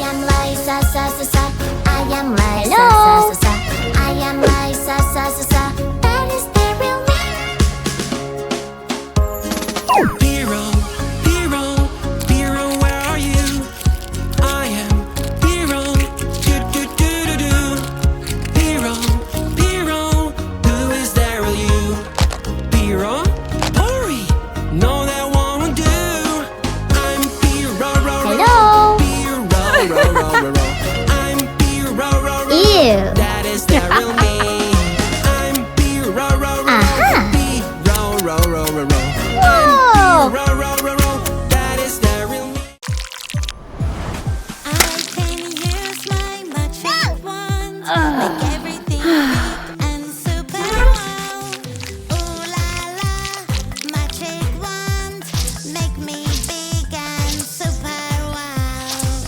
am like sa sa sa sa. I am like Hello? sa sa sa sa. I am like sa sa sa sa. That is the real me. Hero, hero, hero, where are you? I am hero, do do do do do. Hero, hero, who is there with you? Hero, hurry, no that won't do. I'm hero, Hello? hero, I'm hero, Ew. that is the real me. I'm hero, Aha. hero, Whoa. that is the real me. I can use my magic wand, make everything big and super wow. Ooh la la, magic wand, make me big and super wow.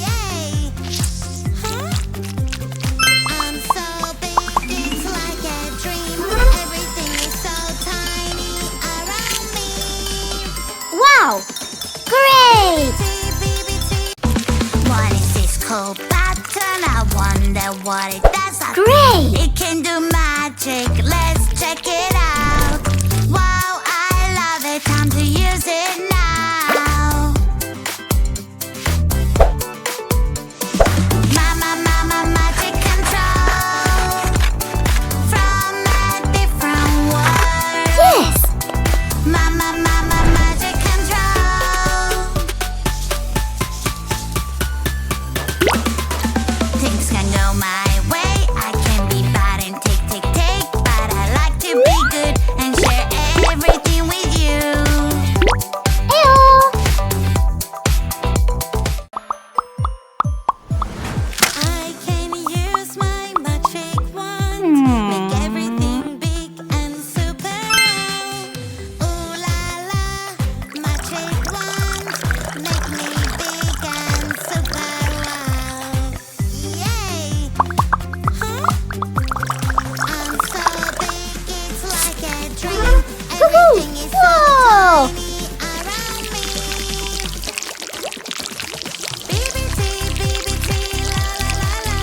Yay! Huh? I'm so big, it's like a dream. Everything is so tiny around me. Wow. Great. What is this cool pattern? I wonder what it does. Great. It can do magic. Let's check it out. Wow, I love it. Time to use it now. Mama, mama, magic control from a different world. Yes. Mama, mama, magic control. Things can go my way. I can be bad and take, but I like to be good and share everything with you. Ew. I can use my magic wand, make everything big and super round. Ooh la la, magic wand, make me big and super wow. Yay! Huh? I'm so big, it's like a dream. Everything is so Whoa. tiny around me. BBT, la la la la.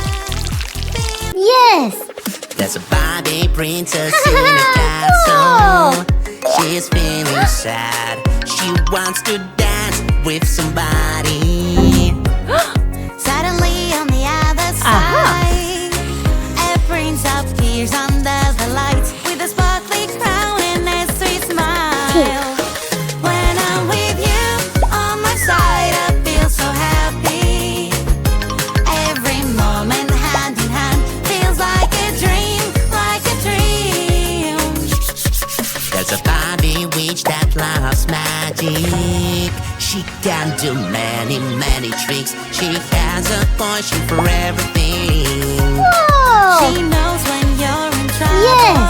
Yes. There's a Barbie princess in a castle. She's feeling sad. She wants to dance with somebody. Suddenly on the other side, a prince appears under the lights with a sparkly crown and a sweet smile. When I'm with you on my side, I feel so happy. Every moment hand in hand feels like a dream, like a dream. There's a Barbie witch that loves magic. She can do many, many tricks. She has a potion for everything. Whoa. She knows when you're in trouble. Yes.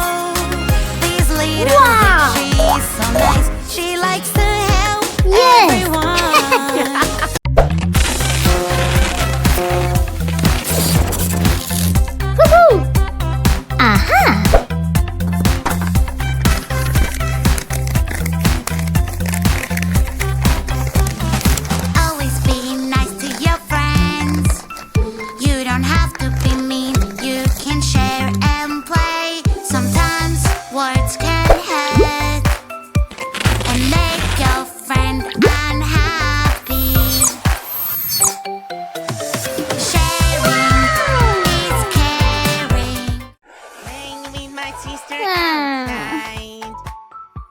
This little Wow. bitch, she's so nice. She likes to help Yes. everyone. Woohoo. Aha. Always be nice to your friends. You don't have to be mean. You can share and play. Sometimes words can hurt and make your friend unhappy. Sharing is caring. Playing with my sister Ah. outside.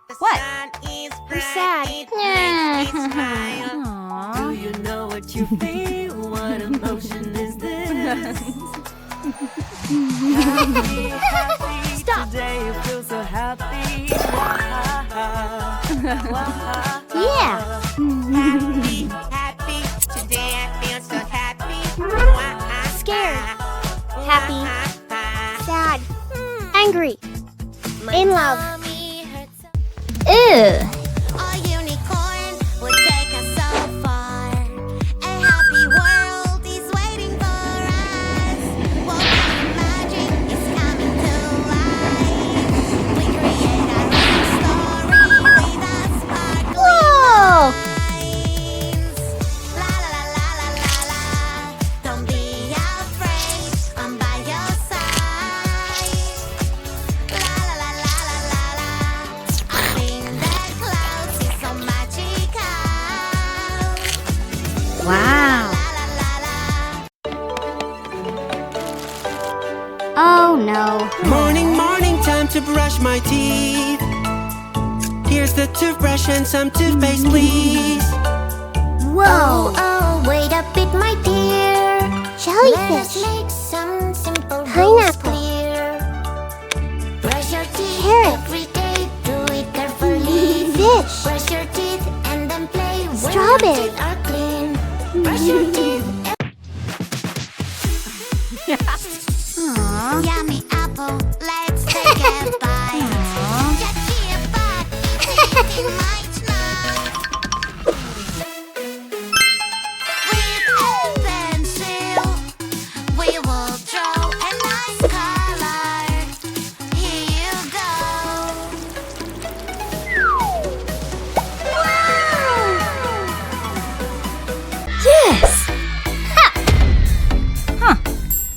The What? sun is I'm bright, sad. it makes me Yeah. smile. Do you know what you feel? What emotion is this? Happy, happy. Stop. Today you feel so happy. Yeah. Happy, happy. Today I feel so happy. Scared. Happy. Sad. Angry. In love. Ew. A unicorn would take us so far. A happy world is waiting for us. What we imagine is coming to life. We create our own story with a sparkling Whoa. minds. La la la la la la la. Wow. Oh no. Morning, morning, time to brush my teeth. Here's the toothbrush and some toothpaste, please. Whoa. Oh, wait a bit, my dear. Let's Jellyfish. make some simple rules Pineapple. clear. Brush your teeth Carrot. every day. Do it carefully. Fish. Brush your teeth and then play when Strawberry. your teeth are clean. Brush your teeth. Aww. Yummy apple, let's take a bite. Touchy a bite, tasty might not. With a pencil, we will draw a nice color. Here you go. Yes.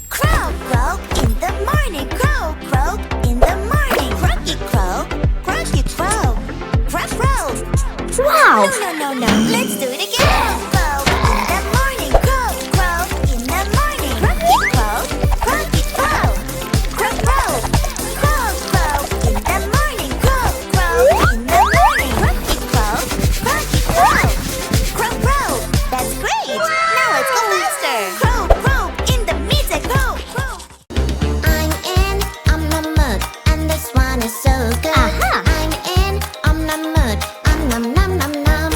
Crow, crow in the morning. Crow, crow in the morning. Croaky crow, croaky crow. Crow, crow. Wow. No. Let's do it again. Crow in the morning. Crow, crow in the morning. Croaky crow, croaky crow. Crow, crow. Crow, crow in the morning. Crow, crow in the morning. Croaky crow, croaky crow. Crow, crow. That's great. Now let's go faster. Crow, crow in the music. Crow, crow. I'm in, I'm the mood, and this one is so good. Aha. I'm in, I'm the mood, nom nom nom nom.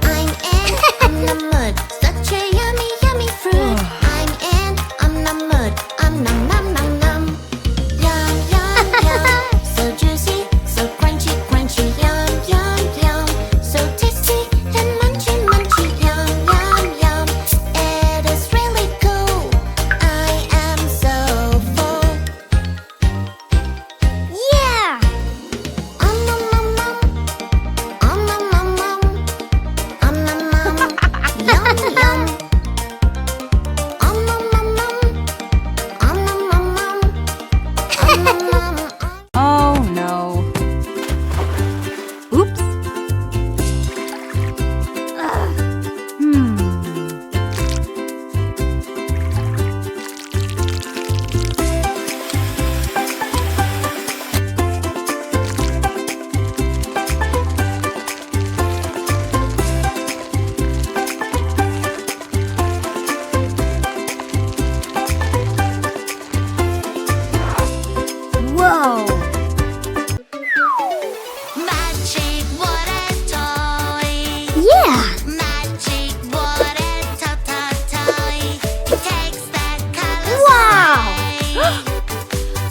I'm in, I'm the mood, such a yummy yummy fruit. I'm in, I'm the mood, nom nom nom nom. Yum yum yum, so juicy, so crunchy crunchy. Yum yum yum, so tasty and munchy munchy. Yum yum yum, it is really cool. I am so full. Yeah. Nom nom nom nom. Nom nom nom nom. Nom nom nom. Yum yum. Nom nom nom nom. Nom nom nom nom. Nom nom nom. Oh no. Oops. Hmm. Whoa. Magic water toy. Yeah. Magic water toy. It takes the colors Wow. away.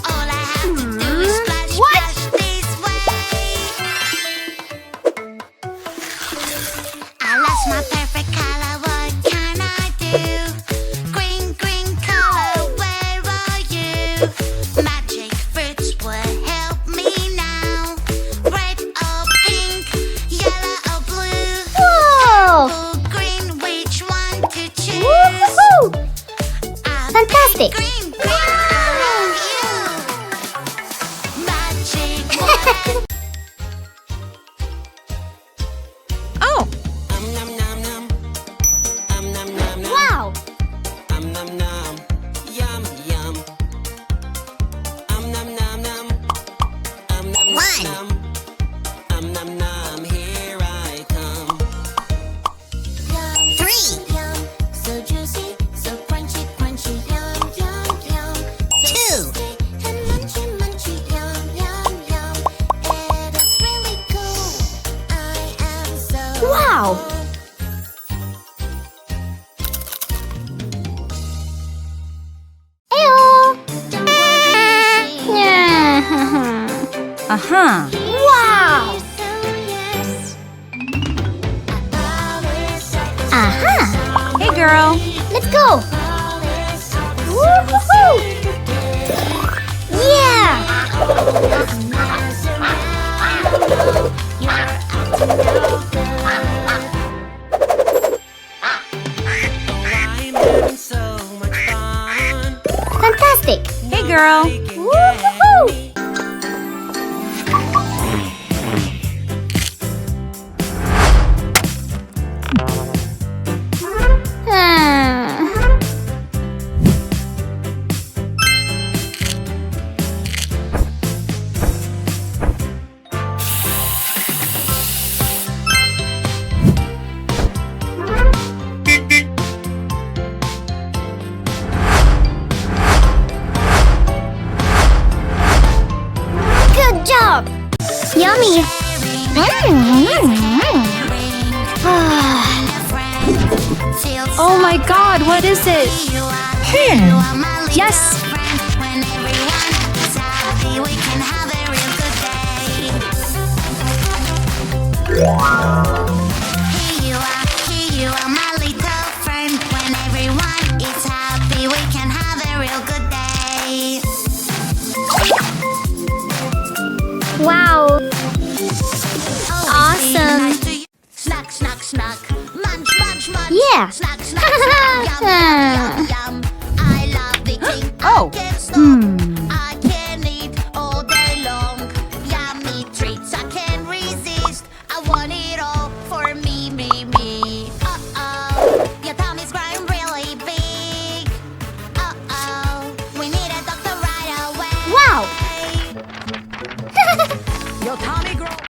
All I have to do is splash, What? splash this way. I lost my perfect color. What can I do? Green, green color. Where are you? Magic fruits will help me now. Red or pink, yellow or blue. Whoa. Blue, green, which one to choose? Woohoo. I'll Fantastic. pick green, green, I love you. Magic water. Oh. Nom nom nom. Nom nom nom nom. Wow. Nom nom nom. Yum yum. Nom nom nom. Nom nom One. nom. Nom nom. Here I come. Yum, Three. yum, so juicy, so crunchy crunchy. Yum yum yum. So Two. tasty and munchy munchy. Yum yum yum. It is really cool. I am so Wow. full. Ew. Don't worry, she Yeah. Uh-huh. Wow. Aha. Hey girl. Let's go. Woohoo. Yeah. I'm having so much fun. Fantastic. Hey girl. Woohoo. God, what is it? Yes. When everyone is happy, we can have a real good day. Here you are, my little friend. When everyone is happy, we can have a real good day. Wow. Awesome. Snack, snack, snack. Munch, munch, munch. Yeah. Snack, snack, snack. Yum, yum, yum, yum. I love eating. Oh. I can't stop.